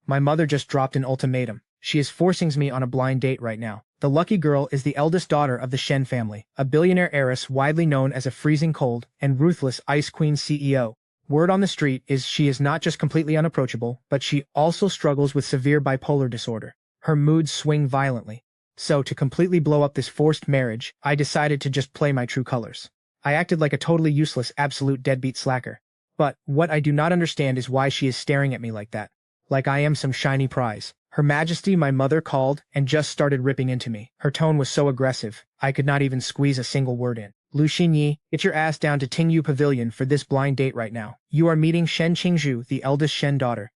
My mother just dropped an ultimatum. She is forcing me on a blind date right now. The lucky girl is the eldest daughter of the Shen family, a billionaire heiress widely known as a freezing cold and ruthless Ice Queen CEO. Word on the street is she is not just completely unapproachable, but she also struggles with severe bipolar disorder. Her moods swing violently. So to completely blow up this forced marriage, I decided to just play my true colors. I acted like a totally useless absolute deadbeat slacker. But what I do not understand is why she is staring at me like that. Like I am some shiny prize. Her Majesty, my mother called and just started ripping into me. Her tone was so aggressive, I could not even squeeze a single word in. Lu Xinyi, get your ass down to Tingyu Pavilion for this blind date right now. You are meeting Shen Qingzhu, the eldest Shen daughter.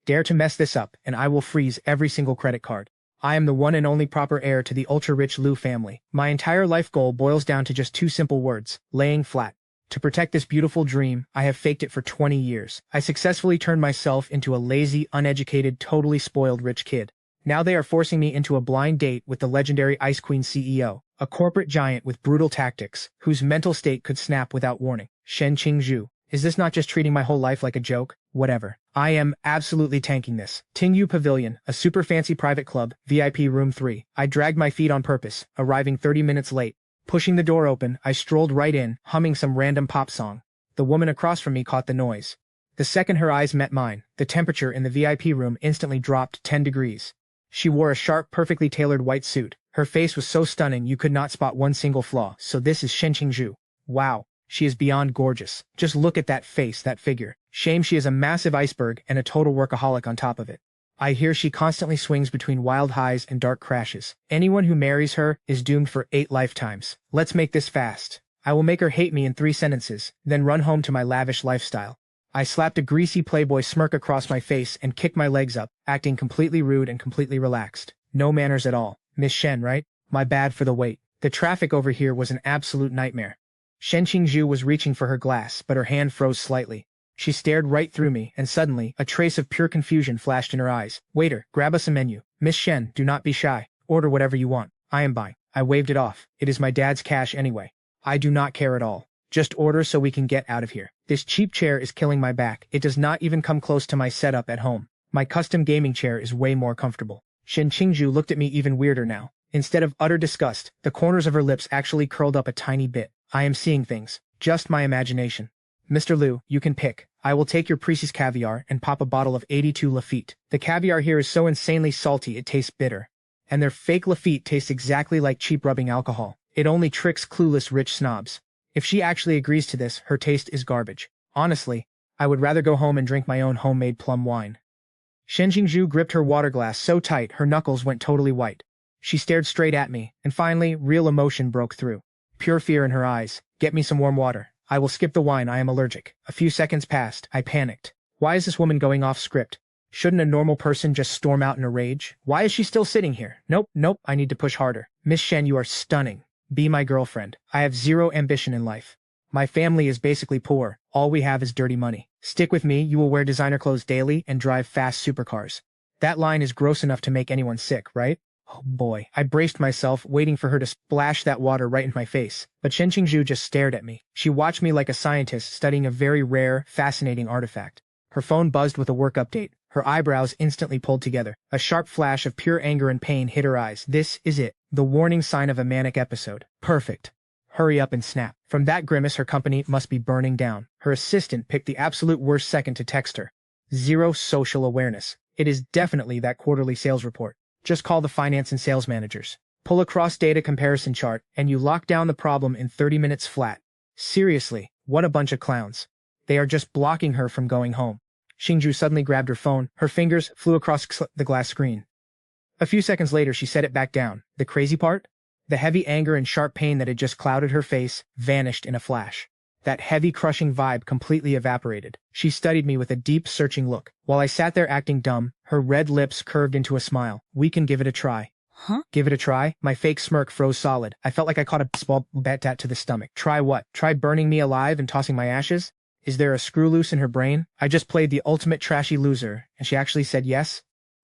Dare to mess this up, and I will freeze every single credit card. I am the one and only proper heir to the ultra-rich Lu family. My entire life goal boils down to just two simple words: laying flat. To protect this beautiful dream, I have faked it for 20 years. I successfully turned myself into a lazy, uneducated, totally spoiled rich kid. Now they are forcing me into a blind date with the legendary Ice Queen CEO, a corporate giant with brutal tactics, whose mental state could snap without warning. Shen Qingzhu. Is this not just treating my whole life like a joke? Whatever. I am absolutely tanking this. Tingyu Pavilion, a super fancy private club, VIP room 3. I dragged my feet on purpose, arriving 30 minutes late. Pushing the door open, I strolled right in, humming some random pop song. The woman across from me caught the noise. The second her eyes met mine, the temperature in the VIP room instantly dropped 10 degrees. She wore a sharp, perfectly tailored white suit. Her face was so stunning you could not spot one single flaw. So this is Shen Qingzhu. Wow, she is beyond gorgeous. Just look at that face, that figure. Shame she is a massive iceberg and a total workaholic on top of it. I hear she constantly swings between wild highs and dark crashes. Anyone who marries her is doomed for 8 lifetimes. Let's make this fast. I will make her hate me in 3 sentences, then run home to my lavish lifestyle. I slapped a greasy playboy smirk across my face and kicked my legs up, acting completely rude and completely relaxed. No manners at all. Miss Shen, right? My bad for the wait. The traffic over here was an absolute nightmare. Shen Qingzhu was reaching for her glass, but her hand froze slightly. She stared right through me, and suddenly, a trace of pure confusion flashed in her eyes. Waiter, grab us a menu. Miss Shen, do not be shy. Order whatever you want. I am buying. I waved it off. It is my dad's cash anyway. I do not care at all. Just order so we can get out of here. This cheap chair is killing my back. It does not even come close to my setup at home. My custom gaming chair is way more comfortable. Shen Qingzhu looked at me even weirder now. Instead of utter disgust, the corners of her lips actually curled up a tiny bit. I am seeing things. Just my imagination. Mr. Lu, you can pick. I will take your Precis caviar and pop a bottle of 82 Lafite. The caviar here is so insanely salty it tastes bitter. And their fake Lafite tastes exactly like cheap rubbing alcohol. It only tricks clueless rich snobs. If she actually agrees to this, her taste is garbage. Honestly, I would rather go home and drink my own homemade plum wine. Shen Qingzhu gripped her water glass so tight her knuckles went totally white. She stared straight at me, and finally, real emotion broke through. Pure fear in her eyes. Get me some warm water. I will skip the wine, I am allergic. A few seconds passed. I panicked. Why is this woman going off script? Shouldn't a normal person just storm out in a rage? Why is she still sitting here? Nope, I need to push harder. Miss Shen, you are stunning. Be my girlfriend. I have zero ambition in life. My family is basically poor. All we have is dirty money. Stick with me, you will wear designer clothes daily and drive fast supercars. That line is gross enough to make anyone sick, right? Oh boy, I braced myself, waiting for her to splash that water right in my face. But Shen Qingzhu just stared at me. She watched me like a scientist studying a very rare, fascinating artifact. Her phone buzzed with a work update. Her eyebrows instantly pulled together. A sharp flash of pure anger and pain hit her eyes. This is it. The warning sign of a manic episode. Perfect. Hurry up and snap. From that grimace, her company must be burning down. Her assistant picked the absolute worst second to text her. Zero social awareness. It is definitely that quarterly sales report. Just call the finance and sales managers. Pull a cross-data comparison chart, and you lock down the problem in 30 minutes flat. Seriously, what a bunch of clowns. They are just blocking her from going home. Qingzhu suddenly grabbed her phone. Her fingers flew across the glass screen. A few seconds later, she set it back down. The crazy part? The heavy anger and sharp pain that had just clouded her face vanished in a flash. That heavy, crushing vibe completely evaporated. She studied me with a deep, searching look. While I sat there acting dumb, her red lips curved into a smile. We can give it a try. Huh? Give it a try? My fake smirk froze solid. I felt like I caught a baseball bat to the stomach. Try what? Try burning me alive and tossing my ashes? Is there a screw loose in her brain? I just played the ultimate trashy loser, and she actually said yes?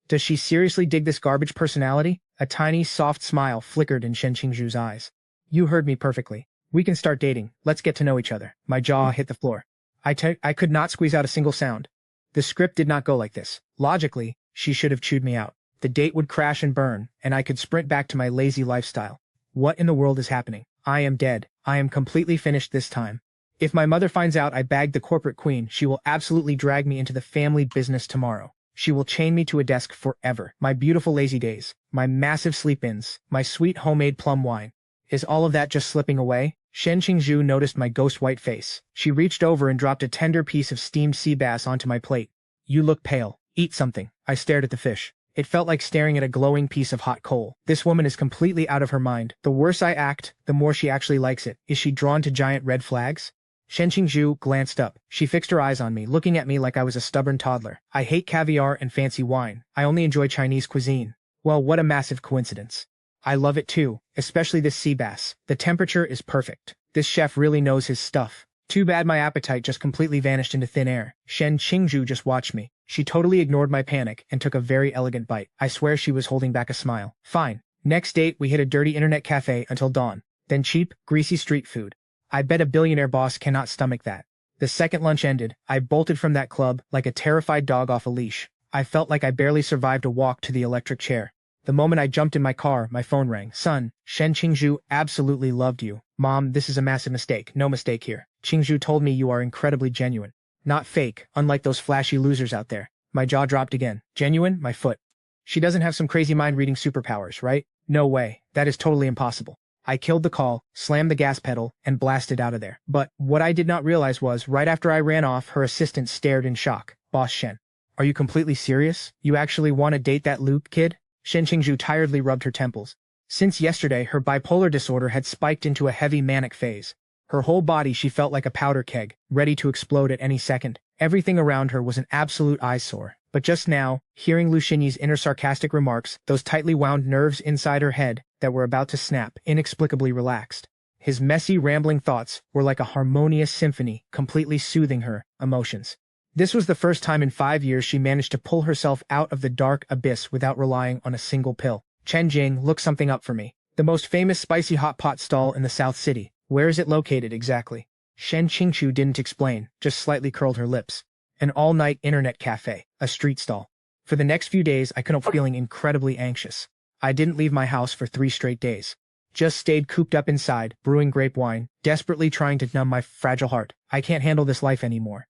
Does she seriously dig this garbage personality? A tiny, soft smile flickered in Shen Qingzhu's eyes. You heard me perfectly. We can start dating. Let's get to know each other. My jaw hit the floor. I could not squeeze out a single sound. The script did not go like this. Logically, She should have chewed me out. The date would crash and burn, and I could sprint back to my lazy lifestyle. What in the world is happening? I am dead. I am completely finished this time. If my mother finds out I bagged the corporate queen, she will absolutely drag me into the family business tomorrow. She will chain me to a desk forever. My beautiful lazy days, my massive sleep-ins, my sweet homemade plum wine. Is all of that just slipping away? Shen Qingzhu noticed my ghost-white face. She reached over and dropped a tender piece of steamed sea bass onto my plate. You look pale. Eat something. I stared at the fish. It felt like staring at a glowing piece of hot coal. This woman is completely out of her mind. The worse I act, the more she actually likes it. Is she drawn to giant red flags? Shen Qingzhu glanced up. She fixed her eyes on me, looking at me like I was a stubborn toddler. I hate caviar and fancy wine. I only enjoy Chinese cuisine. Well, what a massive coincidence. I love it too, especially this sea bass. The temperature is perfect. This chef really knows his stuff. Too bad my appetite just completely vanished into thin air. Shen Qingzhu just watched me. She totally ignored my panic and took a very elegant bite. I swear she was holding back a smile. Fine. Next date, we hit a dirty internet cafe until dawn. Then cheap, greasy street food. I bet a billionaire boss cannot stomach that. The second lunch ended, I bolted from that club like a terrified dog off a leash. I felt like I barely survived a walk to the electric chair. The moment I jumped in my car, my phone rang. Son, Shen Qingzhu absolutely loved you. Mom, this is a massive mistake. No mistake here. Qingzhu told me you are incredibly genuine. Not fake, unlike those flashy losers out there. My jaw dropped again. Genuine? My foot. She doesn't have some crazy mind-reading superpowers, right? No way. That is totally impossible. I killed the call, slammed the gas pedal, and blasted out of there. But what I did not realize was, right after I ran off, her assistant stared in shock. Boss Shen. Are you completely serious? You actually want to date that Lu kid? Shen Qingzhu tiredly rubbed her temples. Since yesterday, her bipolar disorder had spiked into a heavy manic phase. Her whole body she felt like a powder keg, ready to explode at any second. Everything around her was an absolute eyesore. But just now, hearing Lu Xinyi's inner sarcastic remarks, those tightly wound nerves inside her head that were about to snap inexplicably relaxed. His messy, rambling thoughts were like a harmonious symphony, completely soothing her emotions. This was the first time in 5 years she managed to pull herself out of the dark abyss without relying on a single pill. Chen Jing, look something up for me. The most famous spicy hot pot stall in the South City. Where is it located exactly? Shen Qingzhu didn't explain, just slightly curled her lips. An all-night internet cafe, a street stall. For the next few days, I couldn't feeling incredibly anxious. I didn't leave my house for 3 straight days. Just stayed cooped up inside, brewing grape wine, desperately trying to numb my fragile heart. I can't handle this life anymore.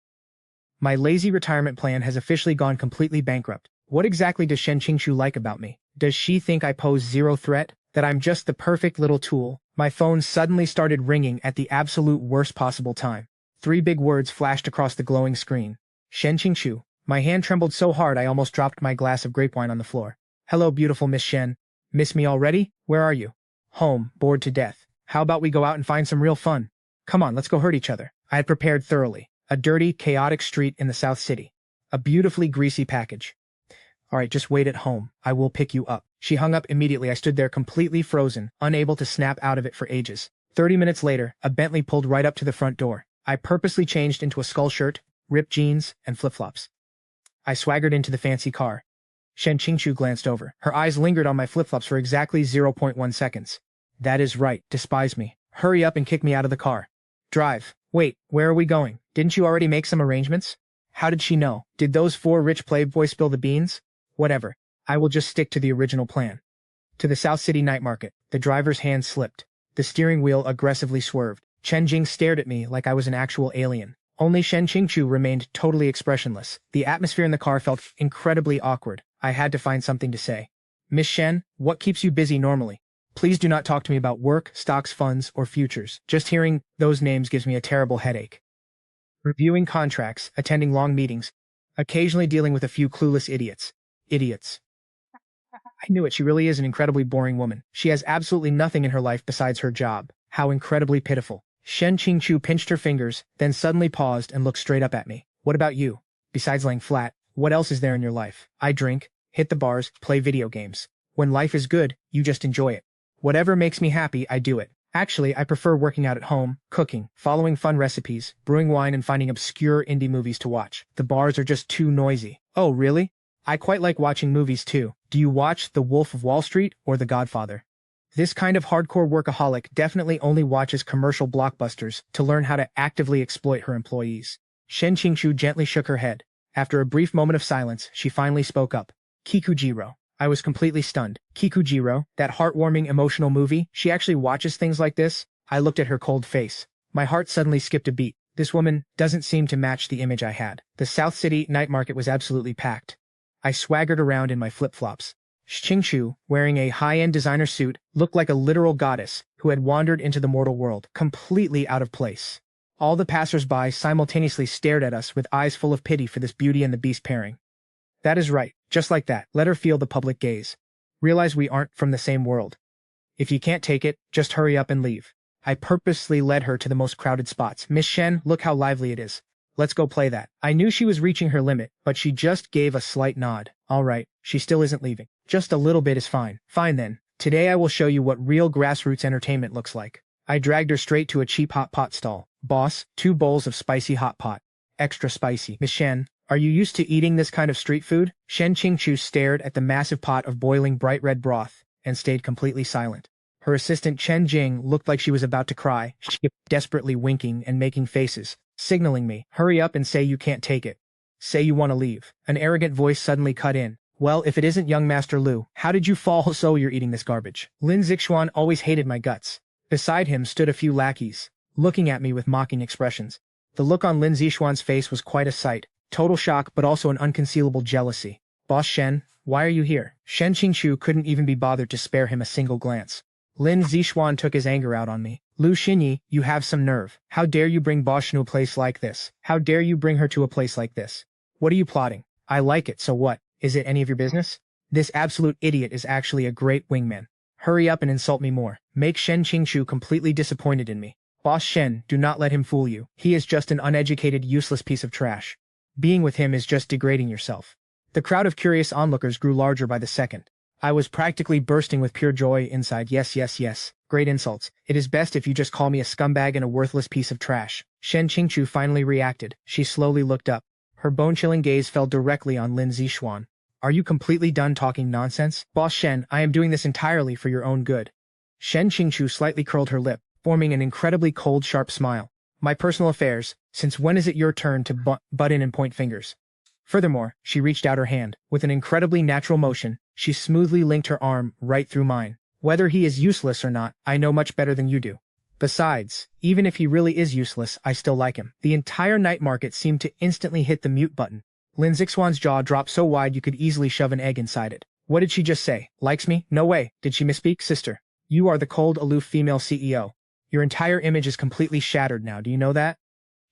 My lazy retirement plan has officially gone completely bankrupt. What exactly does Shen Qingzhu like about me? Does she think I pose zero threat? That I'm just the perfect little tool? My phone suddenly started ringing at the absolute worst possible time. 3 big words flashed across the glowing screen. Shen Qingzhu. My hand trembled so hard I almost dropped my glass of grape wine on the floor. Hello, beautiful Miss Shen. Miss me already? Where are you? Home, bored to death. How about we go out and find some real fun? Come on, let's go hurt each other. I had prepared thoroughly. A dirty, chaotic street in the South City. A beautifully greasy package. All right, just wait at home. I will pick you up. She hung up immediately. I stood there completely frozen, unable to snap out of it for ages. 30 minutes later, a Bentley pulled right up to the front door. I purposely changed into a skull shirt, ripped jeans, and flip-flops. I swaggered into the fancy car. Shen Qingzhu glanced over. Her eyes lingered on my flip-flops for exactly 0.1 seconds. That is right, despise me. Hurry up and kick me out of the car. Drive. Wait, where are we going? Didn't you already make some arrangements? How did she know? Did those 4 rich playboys spill the beans? Whatever. I will just stick to the original plan. To the South City night market. The driver's hand slipped. The steering wheel aggressively swerved. Chen Jing stared at me like I was an actual alien. Only Shen Qingzhu remained totally expressionless. The atmosphere in the car felt incredibly awkward. I had to find something to say. Miss Shen, what keeps you busy normally? Please do not talk to me about work, stocks, funds, or futures. Just hearing those names gives me a terrible headache. Reviewing contracts, attending long meetings, occasionally dealing with a few clueless idiots. Idiots. I knew it. She really is an incredibly boring woman. She has absolutely nothing in her life besides her job. How incredibly pitiful. Shen Qingzhu pinched her fingers, then suddenly paused and looked straight up at me. What about you? Besides laying flat, what else is there in your life? I drink, hit the bars, play video games. When life is good, you just enjoy it. Whatever makes me happy, I do it. Actually, I prefer working out at home, cooking, following fun recipes, brewing wine, and finding obscure indie movies to watch. The bars are just too noisy. Oh, really? I quite like watching movies too. Do you watch The Wolf of Wall Street or The Godfather? This kind of hardcore workaholic definitely only watches commercial blockbusters to learn how to actively exploit her employees. Shen Qingzhu gently shook her head. After a brief moment of silence, she finally spoke up. Kikujiro. I was completely stunned. Kikujiro, that heartwarming emotional movie, she actually watches things like this? I looked at her cold face. My heart suddenly skipped a beat. This woman doesn't seem to match the image I had. The South City night market was absolutely packed. I swaggered around in my flip-flops. Qingzhu, wearing a high-end designer suit, looked like a literal goddess who had wandered into the mortal world, completely out of place. All the passers-by simultaneously stared at us with eyes full of pity for this Beauty and the Beast pairing. That is right, just like that, let her feel the public gaze. Realize we aren't from the same world. If you can't take it, just hurry up and leave. I purposely led her to the most crowded spots. Miss Shen, look how lively it is. Let's go play that. I knew she was reaching her limit, but she just gave a slight nod. All right, she still isn't leaving. Just a little bit is fine. Fine then. Today I will show you what real grassroots entertainment looks like. I dragged her straight to a cheap hot pot stall. Boss, 2 bowls of spicy hot pot. Extra spicy. Miss Shen, are you used to eating this kind of street food? Shen Qingzhu stared at the massive pot of boiling bright red broth and stayed completely silent. Her assistant Chen Jing looked like she was about to cry. She kept desperately winking and making faces, signaling me, hurry up and say you can't take it. Say you want to leave. An arrogant voice suddenly cut in. Well, if it isn't young Master Lu, how did you fall so you're eating this garbage? Lin Zixuan always hated my guts. Beside him stood a few lackeys, looking at me with mocking expressions. The look on Lin Zixuan's face was quite a sight. Total shock, but also an unconcealable jealousy. Boss Shen, why are you here? Shen Qingzhu couldn't even be bothered to spare him a single glance. Lin Zixuan took his anger out on me. Lu Xinyi, you have some nerve. How dare you bring Boss Shen to a place like this? How dare you bring her to a place like this? What are you plotting? I like it, so what? Is it any of your business? This absolute idiot is actually a great wingman. Hurry up and insult me more. Make Shen Qingzhu completely disappointed in me. Boss Shen, do not let him fool you. He is just an uneducated, useless piece of trash. Being with him is just degrading yourself. The crowd of curious onlookers grew larger by the second. I was practically bursting with pure joy inside. Yes, yes, yes. Great insults. It is best if you just call me a scumbag and a worthless piece of trash. Shen Qingzhu finally reacted. She slowly looked up. Her bone-chilling gaze fell directly on Lin Zixuan. Are you completely done talking nonsense? Boss Shen, I am doing this entirely for your own good. Shen Qingzhu slightly curled her lip, forming an incredibly cold, sharp smile. My personal affairs, since when is it your turn to butt in and point fingers? Furthermore, she reached out her hand. With an incredibly natural motion, she smoothly linked her arm right through mine. Whether he is useless or not, I know much better than you do. Besides, even if he really is useless, I still like him. The entire night market seemed to instantly hit the mute button. Lin Zixuan's jaw dropped so wide you could easily shove an egg inside it. What did she just say? Likes me? No way. Did she misspeak? Sister, you are the cold, aloof female CEO. Your entire image is completely shattered now, do you know that?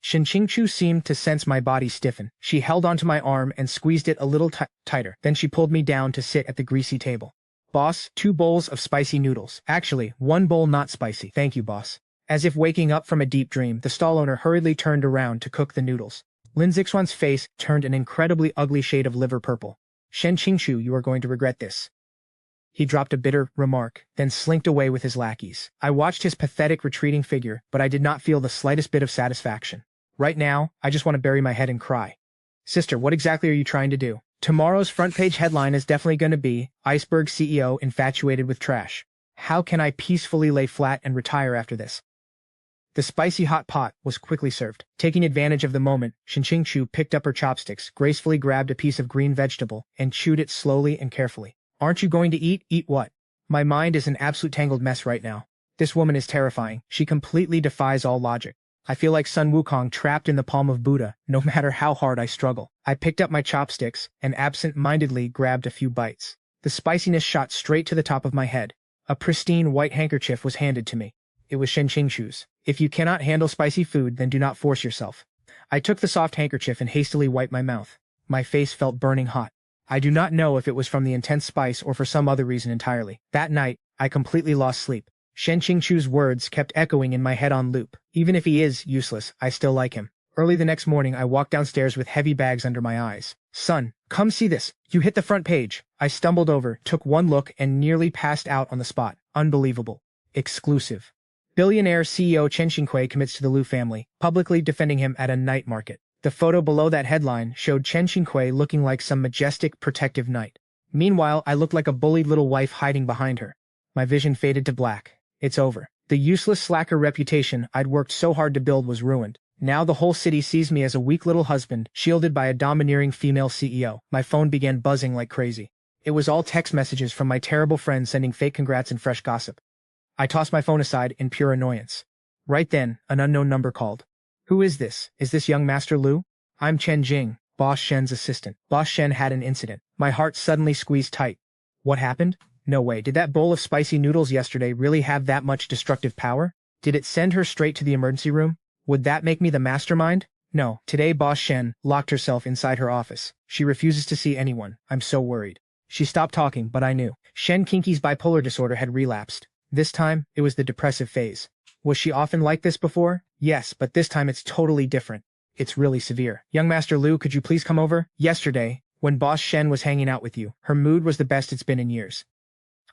Shen Qingzhu seemed to sense my body stiffen. She held onto my arm and squeezed it a little tighter. Then she pulled me down to sit at the greasy table. Boss, 2 bowls of spicy noodles. Actually, 1 bowl not spicy. Thank you, boss. As if waking up from a deep dream, the stall owner hurriedly turned around to cook the noodles. Lin Zixuan's face turned an incredibly ugly shade of liver purple. Shen Qingzhu, you are going to regret this. He dropped a bitter remark, then slinked away with his lackeys. I watched his pathetic retreating figure, but I did not feel the slightest bit of satisfaction. Right now, I just want to bury my head and cry. Sister, what exactly are you trying to do? Tomorrow's front page headline is definitely going to be, Iceberg CEO infatuated with trash. How can I peacefully lay flat and retire after this? The spicy hot pot was quickly served. Taking advantage of the moment, Shen Qingzhu picked up her chopsticks, gracefully grabbed a piece of green vegetable, and chewed it slowly and carefully. Aren't you going to eat? Eat what? My mind is an absolute tangled mess right now. This woman is terrifying. She completely defies all logic. I feel like Sun Wukong trapped in the palm of Buddha, no matter how hard I struggle. I picked up my chopsticks and absent-mindedly grabbed a few bites. The spiciness shot straight to the top of my head. A pristine white handkerchief was handed to me. It was Shen Qingzhu's. If you cannot handle spicy food, then do not force yourself. I took the soft handkerchief and hastily wiped my mouth. My face felt burning hot. I do not know if it was from the intense spice or for some other reason entirely. That night, I completely lost sleep. Shen Qingzhu's words kept echoing in my head on loop. Even if he is useless, I still like him. Early the next morning, I walked downstairs with heavy bags under my eyes. Son, come see this. You hit the front page. I stumbled over, took one look, and nearly passed out on the spot. Unbelievable. Exclusive. Billionaire CEO Chen Qingzhu commits to the Lu family, publicly defending him at a night market. The photo below that headline showed Chen Qingzhu looking like some majestic, protective knight. Meanwhile, I looked like a bullied little wife hiding behind her. My vision faded to black. It's over. The useless slacker reputation I'd worked so hard to build was ruined. Now the whole city sees me as a weak little husband, shielded by a domineering female CEO. My phone began buzzing like crazy. It was all text messages from my terrible friends sending fake congrats and fresh gossip. I tossed my phone aside in pure annoyance. Right then, an unknown number called. Who is this? Is this young Master Lu? I'm Chen Jing, Boss Shen's assistant. Boss Shen had an incident. My heart suddenly squeezed tight. What happened? No way. Did that bowl of spicy noodles yesterday really have that much destructive power? Did it send her straight to the emergency room? Would that make me the mastermind? No. Today Boss Shen locked herself inside her office. She refuses to see anyone. I'm so worried. She stopped talking, but I knew. Shen Qingzhu's bipolar disorder had relapsed. This time, it was the depressive phase. Was she often like this before? Yes, but this time it's totally different. It's really severe. Young Master Lu, could you please come over? Yesterday, when Boss Shen was hanging out with you, her mood was the best it's been in years.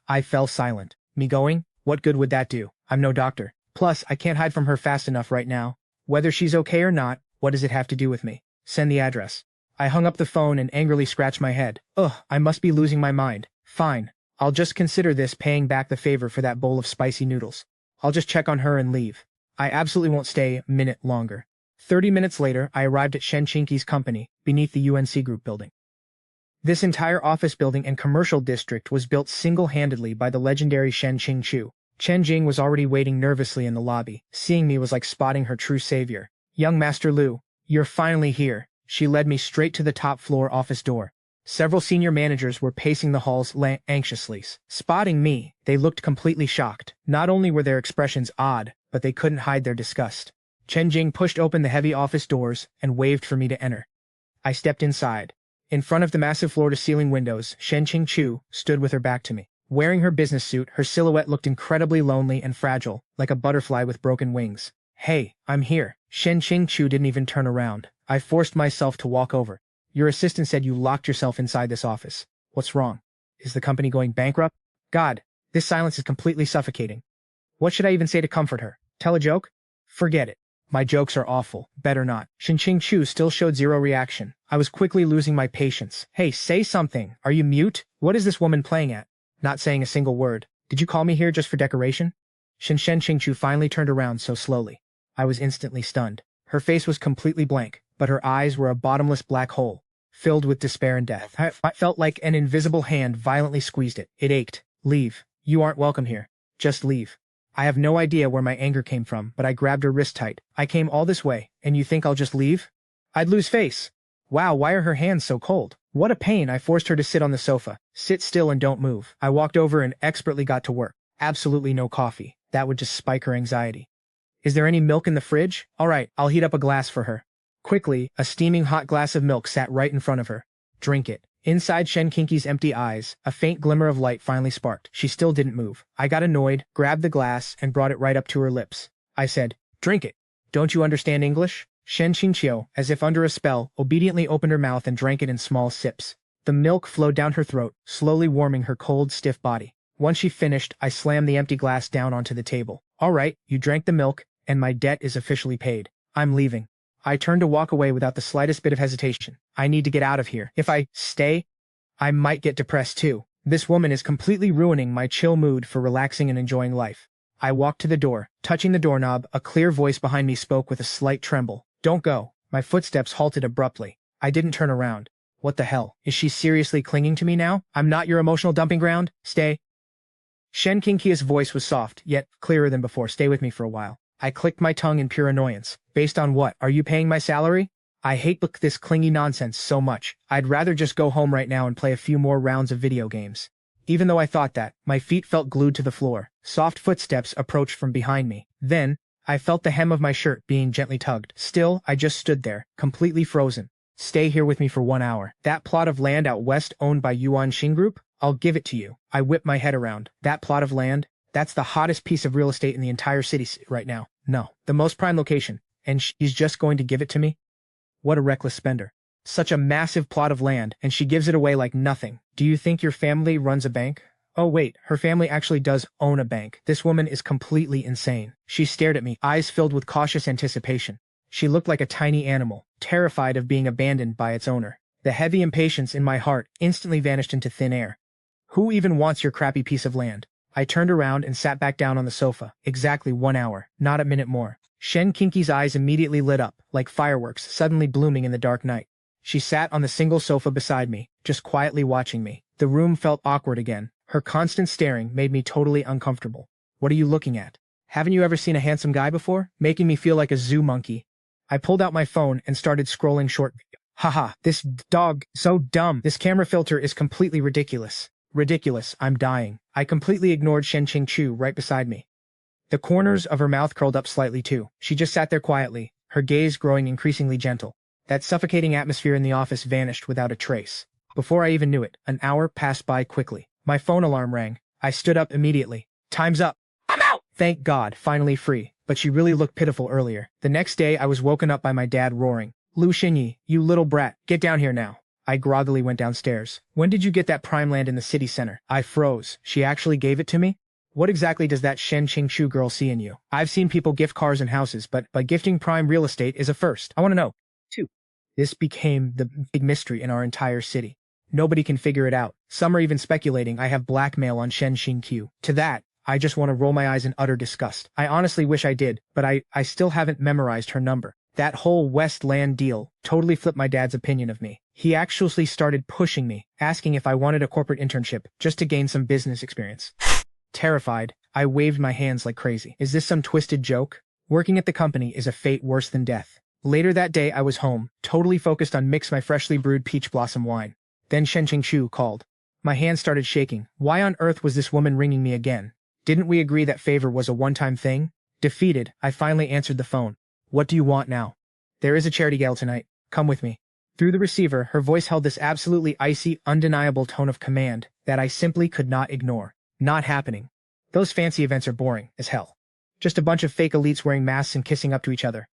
I fell silent. Me going? What good would that do? I'm no doctor. Plus, I can't hide from her fast enough right now. Whether she's okay or not, what does it have to do with me? Send the address. I hung up the phone and angrily scratched my head. Ugh, I must be losing my mind. Fine. I'll just consider this paying back the favor for that bowl of spicy noodles. I'll just check on her and leave. I absolutely won't stay a minute longer. 30 minutes later, I arrived at Shen Qingzhu's company, beneath the UNC Group building. This entire office building and commercial district was built single-handedly by the legendary Shen Qingzhu. Chen Jing was already waiting nervously in the lobby. Seeing me was like spotting her true savior. Young Master Lu, you're finally here. She led me straight to the top floor office door. Several senior managers were pacing the halls anxiously. Spotting me, they looked completely shocked. Not only were their expressions odd, but they couldn't hide their disgust. Chen Jing pushed open the heavy office doors and waved for me to enter. I stepped inside. In front of the massive floor-to-ceiling windows, Shen Qingzhu stood with her back to me. Wearing her business suit, her silhouette looked incredibly lonely and fragile, like a butterfly with broken wings. Hey, I'm here. Shen Qingzhu didn't even turn around. I forced myself to walk over. Your assistant said you locked yourself inside this office. What's wrong? Is the company going bankrupt? God, this silence is completely suffocating. What should I even say to comfort her? Tell a joke? Forget it. My jokes are awful. Better not. Shen Qingzhu still showed zero reaction. I was quickly losing my patience. Hey, say something. Are you mute? What is this woman playing at? Not saying a single word. Did you call me here just for decoration? Shen Qingzhu finally turned around so slowly. I was instantly stunned. Her face was completely blank, but her eyes were a bottomless black hole, filled with despair and death. I felt like an invisible hand violently squeezed it. It ached. Leave. You aren't welcome here. Just leave. I have no idea where my anger came from, but I grabbed her wrist tight. I came all this way, and you think I'll just leave? I'd lose face. Wow, why are her hands so cold? What a pain. I forced her to sit on the sofa. Sit still and don't move. I walked over and expertly got to work. Absolutely no coffee. That would just spike her anxiety. Is there any milk in the fridge? All right, I'll heat up a glass for her. Quickly, a steaming hot glass of milk sat right in front of her. Drink it. Inside Shen Qingzhu's empty eyes, a faint glimmer of light finally sparked. She still didn't move. I got annoyed, grabbed the glass, and brought it right up to her lips. I said, drink it. Don't you understand English? Shen Qingzhu, as if under a spell, obediently opened her mouth and drank it in small sips. The milk flowed down her throat, slowly warming her cold, stiff body. Once she finished, I slammed the empty glass down onto the table. All right, you drank the milk, and my debt is officially paid. I'm leaving. I turned to walk away without the slightest bit of hesitation. I need to get out of here. If I stay, I might get depressed too. This woman is completely ruining my chill mood for relaxing and enjoying life. I walked to the door. Touching the doorknob, a clear voice behind me spoke with a slight tremble. Don't go. My footsteps halted abruptly. I didn't turn around. What the hell? Is she seriously clinging to me now? I'm not your emotional dumping ground. Stay. Shen Qingzhu's voice was soft, yet clearer than before. Stay with me for a while. I clicked my tongue in pure annoyance. Based on what? Are you paying my salary? I hate this clingy nonsense so much. I'd rather just go home right now and play a few more rounds of video games. Even though I thought that, my feet felt glued to the floor. Soft footsteps approached from behind me. Then, I felt the hem of my shirt being gently tugged. Still, I just stood there, completely frozen. Stay here with me for 1 hour. That plot of land out west owned by Yuan Xing Group? I'll give it to you. I whipped my head around. That plot of land? That's the hottest piece of real estate in the entire city right now. No, the most prime location. And she's just going to give it to me? What a reckless spender. Such a massive plot of land, and she gives it away like nothing. Do you think your family runs a bank? Oh wait, her family actually does own a bank. This woman is completely insane. She stared at me, eyes filled with cautious anticipation. She looked like a tiny animal, terrified of being abandoned by its owner. The heavy impatience in my heart instantly vanished into thin air. Who even wants your crappy piece of land? I turned around and sat back down on the sofa. Exactly 1 hour, not a minute more. Shen Qingzhu's eyes immediately lit up, like fireworks suddenly blooming in the dark night. She sat on the single sofa beside me, just quietly watching me. The room felt awkward again. Her constant staring made me totally uncomfortable. What are you looking at? Haven't you ever seen a handsome guy before? Making me feel like a zoo monkey. I pulled out my phone and started scrolling short video. Haha, this dog, so dumb. This camera filter is completely ridiculous. Ridiculous, I'm dying. I completely ignored Shen Qingzhu right beside me. The corners of her mouth curled up slightly too. She just sat there quietly, her gaze growing increasingly gentle. That suffocating atmosphere in the office vanished without a trace. Before I even knew it, an hour passed by quickly. My phone alarm rang. I stood up immediately. Time's up. I'm out! Thank God, finally free. But she really looked pitiful earlier. The next day, I was woken up by my dad roaring. Lu Xinyi, you little brat, get down here now. I groggily went downstairs. When did you get that prime land in the city center? I froze. She actually gave it to me? What exactly does that Shen Qingzhu girl see in you? I've seen people gift cars and houses, but gifting prime real estate is a first. I want to know. 2. This became the big mystery in our entire city. Nobody can figure it out. Some are even speculating I have blackmail on Shen Qingzhu. To that, I just want to roll my eyes in utter disgust. I honestly wish I did, but I still haven't memorized her number. That whole West Land deal totally flipped my dad's opinion of me. He actually started pushing me, asking if I wanted a corporate internship just to gain some business experience. Terrified, I waved my hands like crazy. Is this some twisted joke? Working at the company is a fate worse than death. Later that day, I was home, totally focused on mix my freshly brewed peach blossom wine. Then Shen Qingzhu called. My hands started shaking. Why on earth was this woman ringing me again? Didn't we agree that favor was a one-time thing? Defeated, I finally answered the phone. What do you want now? There is a charity gala tonight. Come with me. Through the receiver, her voice held this absolutely icy, undeniable tone of command that I simply could not ignore. Not happening. Those fancy events are boring as hell. Just a bunch of fake elites wearing masks and kissing up to each other.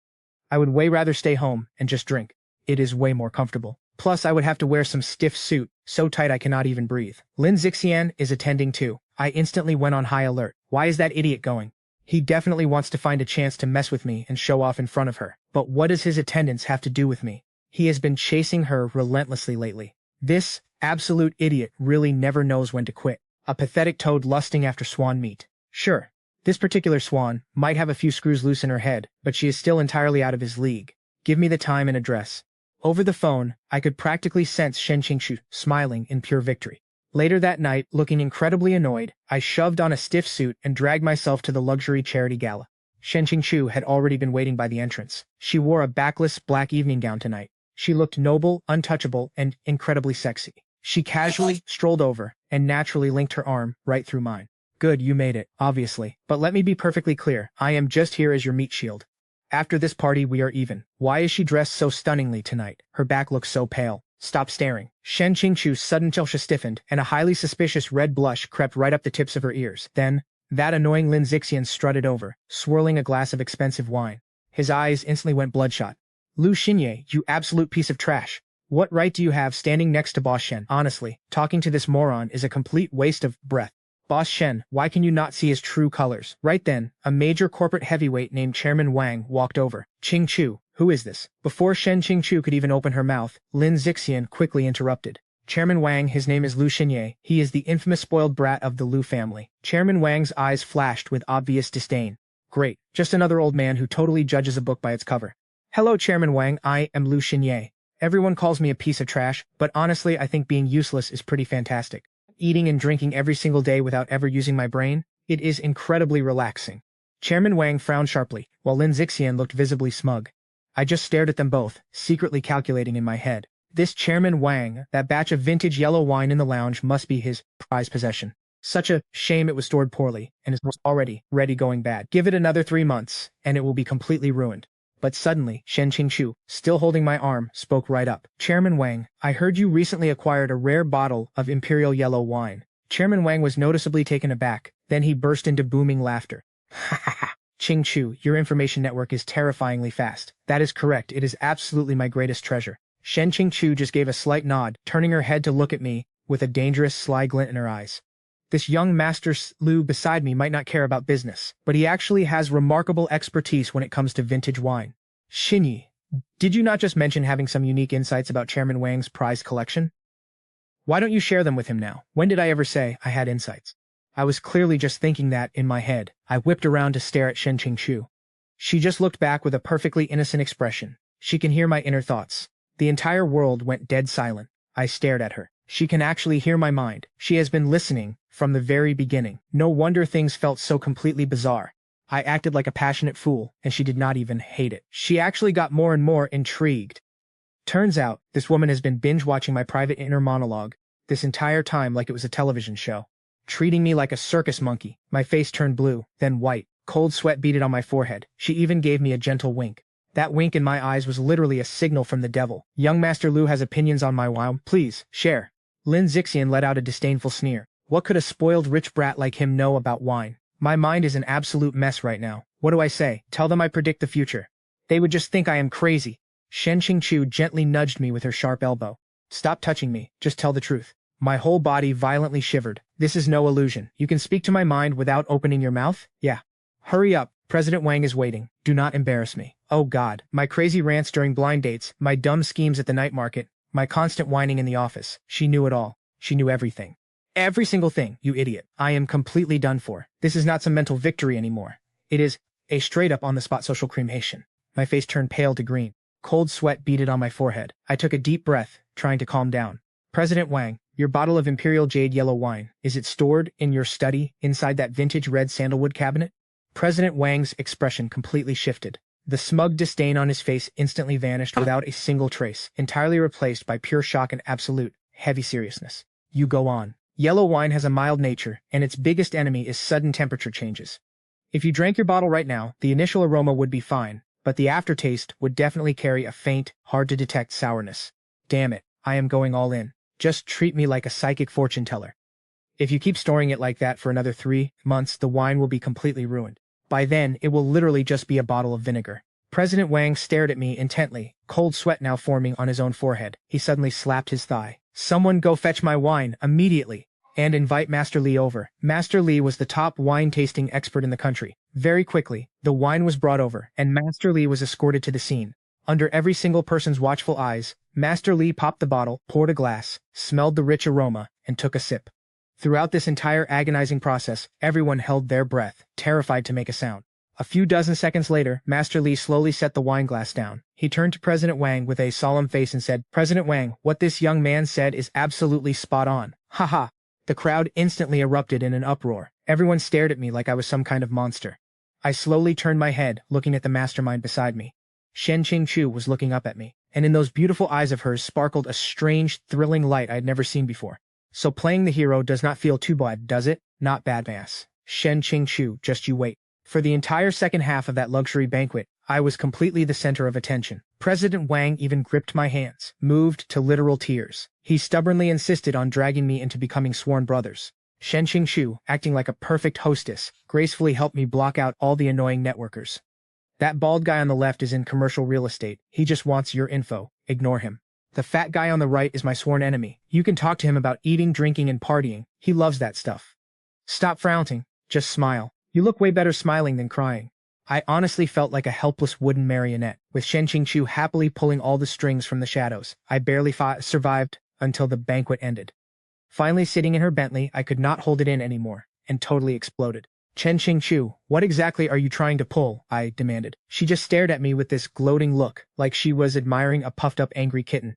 I would way rather stay home and just drink. It is way more comfortable. Plus, I would have to wear some stiff suit, so tight I cannot even breathe. Lin Xixian is attending too. I instantly went on high alert. Why is that idiot going? He definitely wants to find a chance to mess with me and show off in front of her. But what does his attendance have to do with me? He has been chasing her relentlessly lately. This absolute idiot really never knows when to quit. A pathetic toad lusting after swan meat. Sure, this particular swan might have a few screws loose in her head, but she is still entirely out of his league. Give me the time and address. Over the phone, I could practically sense Shen Qingzhu smiling in pure victory. Later that night, looking incredibly annoyed, I shoved on a stiff suit and dragged myself to the luxury charity gala. Shen Qingzhu had already been waiting by the entrance. She wore a backless black evening gown tonight. She looked noble, untouchable, and incredibly sexy. She casually strolled over and naturally linked her arm right through mine. Good, you made it, obviously. But let me be perfectly clear, I am just here as your meat shield. After this party, we are even. Why is she dressed so stunningly tonight? Her back looks so pale. Stop staring. Shen Qingzhu's sudden chin stiffened, and a highly suspicious red blush crept right up the tips of her ears. Then, that annoying Lin Xixian strutted over, swirling a glass of expensive wine. His eyes instantly went bloodshot. Lu Xinyi, you absolute piece of trash. What right do you have standing next to Boss Shen? Honestly, talking to this moron is a complete waste of breath. Boss Shen, why can you not see his true colors? Right then, a major corporate heavyweight named Chairman Wang walked over. Qingzhu, who is this? Before Shen Qingzhu could even open her mouth, Lin Xixian quickly interrupted. Chairman Wang, his name is Lu Xinyi. He is the infamous spoiled brat of the Lu family. Chairman Wang's eyes flashed with obvious disdain. Great, just another old man who totally judges a book by its cover. Hello, Chairman Wang, I am Lu Xinyi. Everyone calls me a piece of trash, but honestly I think being useless is pretty fantastic. Eating and drinking every single day without ever using my brain, it is incredibly relaxing. Chairman Wang frowned sharply, while Lin Xixian looked visibly smug. I just stared at them both, secretly calculating in my head. This Chairman Wang, that batch of vintage yellow wine in the lounge must be his prized possession. Such a shame it was stored poorly, and is already going bad. Give it another 3 months, and it will be completely ruined. But suddenly, Shen Qingzhu, still holding my arm, spoke right up. Chairman Wang, I heard you recently acquired a rare bottle of imperial yellow wine. Chairman Wang was noticeably taken aback. Then he burst into booming laughter. Ha ha ha. Qingzhu, your information network is terrifyingly fast. That is correct, it is absolutely my greatest treasure. Shen Qingzhu just gave a slight nod, turning her head to look at me, with a dangerous sly glint in her eyes. This young master Lu beside me might not care about business, but he actually has remarkable expertise when it comes to vintage wine. Xinyi, did you not just mention having some unique insights about Chairman Wang's prized collection? Why don't you share them with him now? When did I ever say I had insights? I was clearly just thinking that in my head. I whipped around to stare at Shen Qingzhu. She just looked back with a perfectly innocent expression. She can hear my inner thoughts. The entire world went dead silent. I stared at her. She can actually hear my mind. She has been listening from the very beginning. No wonder things felt so completely bizarre. I acted like a passionate fool, and she did not even hate it. She actually got more and more intrigued. Turns out, this woman has been binge-watching my private inner monologue this entire time like it was a television show, treating me like a circus monkey. My face turned blue, then white. Cold sweat beaded on my forehead. She even gave me a gentle wink. That wink in my eyes was literally a signal from the devil. Young Master Lu has opinions on my wine. Please, share. Lin Zixian let out a disdainful sneer. What could a spoiled rich brat like him know about wine? My mind is an absolute mess right now. What do I say? Tell them I predict the future. They would just think I am crazy. Shen Qingzhu gently nudged me with her sharp elbow. Stop touching me. Just tell the truth. My whole body violently shivered. This is no illusion. You can speak to my mind without opening your mouth? Yeah. Hurry up. President Wang is waiting. Do not embarrass me. Oh God. My crazy rants during blind dates, my dumb schemes at the night market, my constant whining in the office. She knew it all. She knew everything. Every single thing, you idiot. I am completely done for. This is not some mental victory anymore. It is a straight-up on-the-spot social cremation. My face turned pale to green. Cold sweat beaded on my forehead. I took a deep breath, trying to calm down. President Wang, your bottle of Imperial Jade Yellow wine, is it stored in your study inside that vintage red sandalwood cabinet? President Wang's expression completely shifted. The smug disdain on his face instantly vanished without a single trace, entirely replaced by pure shock and absolute, heavy seriousness. You go on. Yellow wine has a mild nature, and its biggest enemy is sudden temperature changes. If you drank your bottle right now, the initial aroma would be fine, but the aftertaste would definitely carry a faint, hard-to-detect sourness. Damn it, I am going all in. Just treat me like a psychic fortune teller. If you keep storing it like that for another 3 months, the wine will be completely ruined. By then, it will literally just be a bottle of vinegar. President Wang stared at me intently, cold sweat now forming on his own forehead. He suddenly slapped his thigh. Someone go fetch my wine, immediately, and invite Master Li over. Master Li was the top wine-tasting expert in the country. Very quickly, the wine was brought over, and Master Li was escorted to the scene. Under every single person's watchful eyes, Master Li popped the bottle, poured a glass, smelled the rich aroma, and took a sip. Throughout this entire agonizing process, everyone held their breath, terrified to make a sound. A few dozen seconds later, Master Li slowly set the wine glass down. He turned to President Wang with a solemn face and said, President Wang, what this young man said is absolutely spot on. Haha. The crowd instantly erupted in an uproar. Everyone stared at me like I was some kind of monster. I slowly turned my head, looking at the mastermind beside me. Shen Qingzhu was looking up at me, and in those beautiful eyes of hers sparkled a strange, thrilling light I had never seen before. So playing the hero does not feel too bad, does it? Not bad, mass. Shen Qingzhu, just you wait. For the entire second half of that luxury banquet, I was completely the center of attention. President Wang even gripped my hands, moved to literal tears. He stubbornly insisted on dragging me into becoming sworn brothers. Shen Qingzhu, acting like a perfect hostess, gracefully helped me block out all the annoying networkers. That bald guy on the left is in commercial real estate. He just wants your info. Ignore him. The fat guy on the right is my sworn enemy. You can talk to him about eating, drinking, and partying. He loves that stuff. Stop frowning. Just smile. You look way better smiling than crying. I honestly felt like a helpless wooden marionette, with Shen Qingzhu happily pulling all the strings from the shadows. I barely survived until the banquet ended. Finally sitting in her Bentley, I could not hold it in anymore, and totally exploded. Shen Qingzhu, what exactly are you trying to pull? I demanded. She just stared at me with this gloating look, like she was admiring a puffed-up angry kitten.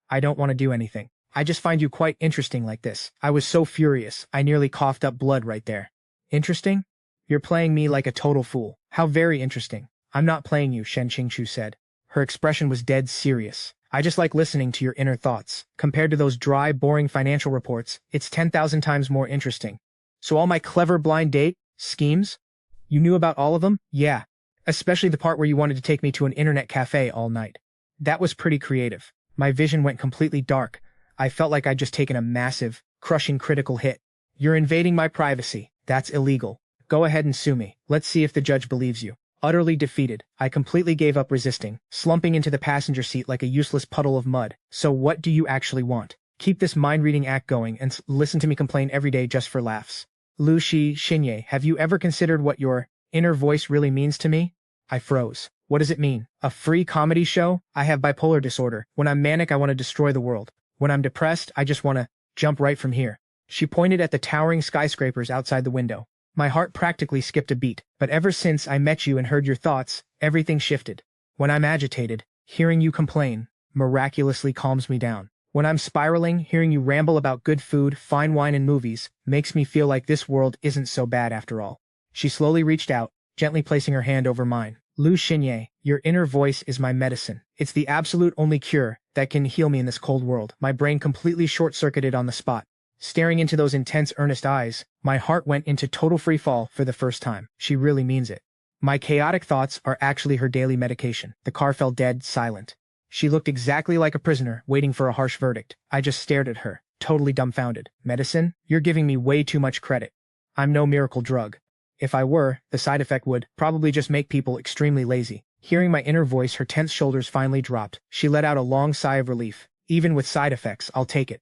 I don't want to do anything. I just find you quite interesting like this. I was so furious, I nearly coughed up blood right there. Interesting? You're playing me like a total fool. How very interesting. I'm not playing you, Shen Qingzhu said. Her expression was dead serious. I just like listening to your inner thoughts. Compared to those dry, boring financial reports, it's 10,000 times more interesting. So all my clever blind date schemes? You knew about all of them? Yeah. Especially the part where you wanted to take me to an internet cafe all night. That was pretty creative. My vision went completely dark. I felt like I'd just taken a massive, crushing critical hit. You're invading my privacy. That's illegal. Go ahead and sue me. Let's see if the judge believes you. Utterly defeated, I completely gave up resisting, slumping into the passenger seat like a useless puddle of mud. So what do you actually want? Keep this mind-reading act going and listen to me complain every day just for laughs. Lu Xinyi, have you ever considered what your inner voice really means to me? I froze. What does it mean? A free comedy show? I have bipolar disorder. When I'm manic, I want to destroy the world. When I'm depressed, I just want to jump right from here. She pointed at the towering skyscrapers outside the window. My heart practically skipped a beat, but ever since I met you and heard your thoughts, everything shifted. When I'm agitated, hearing you complain, miraculously calms me down. When I'm spiraling, hearing you ramble about good food, fine wine and movies, makes me feel like this world isn't so bad after all. She slowly reached out, gently placing her hand over mine. Lu Xinyi, your inner voice is my medicine. It's the absolute only cure that can heal me in this cold world. My brain completely short-circuited on the spot. Staring into those intense, earnest eyes, my heart went into total free fall for the first time. She really means it. My chaotic thoughts are actually her daily medication. The car fell dead silent. She looked exactly like a prisoner, waiting for a harsh verdict. I just stared at her, totally dumbfounded. Medicine? You're giving me way too much credit. I'm no miracle drug. If I were, the side effect would probably just make people extremely lazy. Hearing my inner voice, her tense shoulders finally dropped. She let out a long sigh of relief. Even with side effects, I'll take it.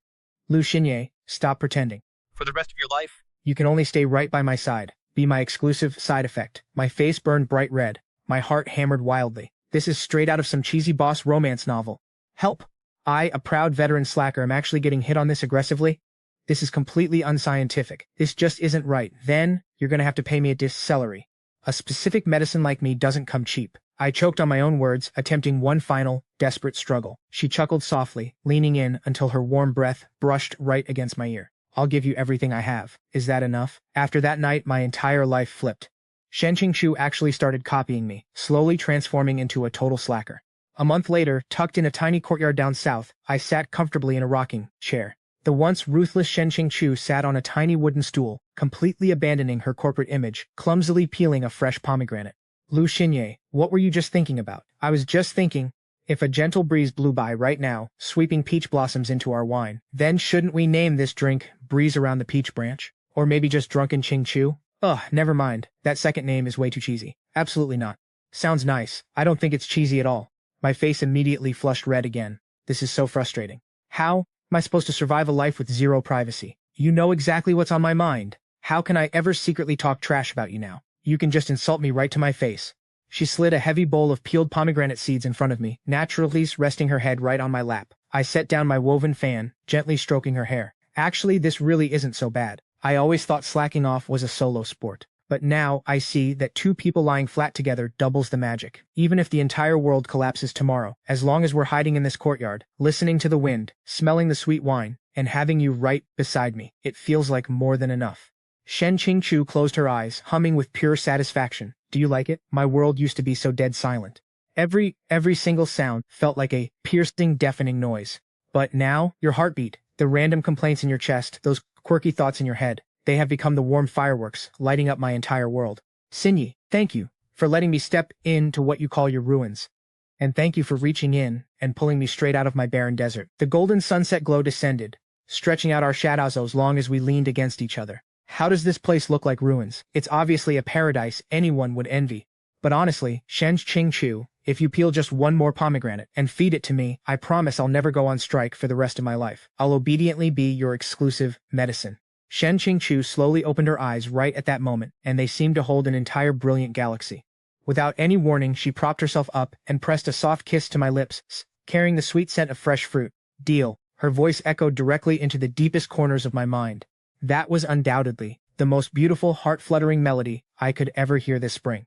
Lu Xinyi, stop pretending. For the rest of your life? You can only stay right by my side. Be my exclusive side effect. My face burned bright red. My heart hammered wildly. This is straight out of some cheesy boss romance novel. Help! I, a proud veteran slacker, am actually getting hit on this aggressively? This is completely unscientific. This just isn't right. Then, you're gonna have to pay me a celery. A specific medicine like me doesn't come cheap. I choked on my own words, attempting one final, desperate struggle. She chuckled softly, leaning in until her warm breath brushed right against my ear. I'll give you everything I have. Is that enough? After that night, my entire life flipped. Shen Qingzhu actually started copying me, slowly transforming into a total slacker. A month later, tucked in a tiny courtyard down south, I sat comfortably in a rocking chair. The once ruthless Shen Qingzhu sat on a tiny wooden stool, completely abandoning her corporate image, clumsily peeling a fresh pomegranate. Lu Xinyi, what were you just thinking about? I was just thinking, if a gentle breeze blew by right now, sweeping peach blossoms into our wine, then shouldn't we name this drink Breeze Around the Peach Branch? Or maybe just Drunken Qingzhu? Ugh, never mind. That second name is way too cheesy. Absolutely not. Sounds nice. I don't think it's cheesy at all. My face immediately flushed red again. This is so frustrating. How am I supposed to survive a life with zero privacy? You know exactly what's on my mind. How can I ever secretly talk trash about you now? You can just insult me right to my face. She slid a heavy bowl of peeled pomegranate seeds in front of me, naturally resting her head right on my lap. I set down my woven fan, gently stroking her hair. Actually, this really isn't so bad. I always thought slacking off was a solo sport. But now I see that two people lying flat together doubles the magic. Even if the entire world collapses tomorrow, as long as we're hiding in this courtyard, listening to the wind, smelling the sweet wine, and having you right beside me, it feels like more than enough. Shen Qingzhu closed her eyes, humming with pure satisfaction. Do you like it? My world used to be so dead silent. Every single sound felt like a piercing, deafening noise. But now, your heartbeat, the random complaints in your chest, those quirky thoughts in your head, they have become the warm fireworks, lighting up my entire world. Xinyi, thank you for letting me step into what you call your ruins. And thank you for reaching in and pulling me straight out of my barren desert. The golden sunset glow descended, stretching out our shadows as long as we leaned against each other. How does this place look like ruins? It's obviously a paradise anyone would envy. But honestly, Shen Qingzhu, if you peel just one more pomegranate and feed it to me, I promise I'll never go on strike for the rest of my life. I'll obediently be your exclusive medicine. Shen Qingzhu slowly opened her eyes right at that moment, and they seemed to hold an entire brilliant galaxy. Without any warning, she propped herself up and pressed a soft kiss to my lips, carrying the sweet scent of fresh fruit. Deal. Her voice echoed directly into the deepest corners of my mind. That was undoubtedly the most beautiful, heart-fluttering melody I could ever hear this spring.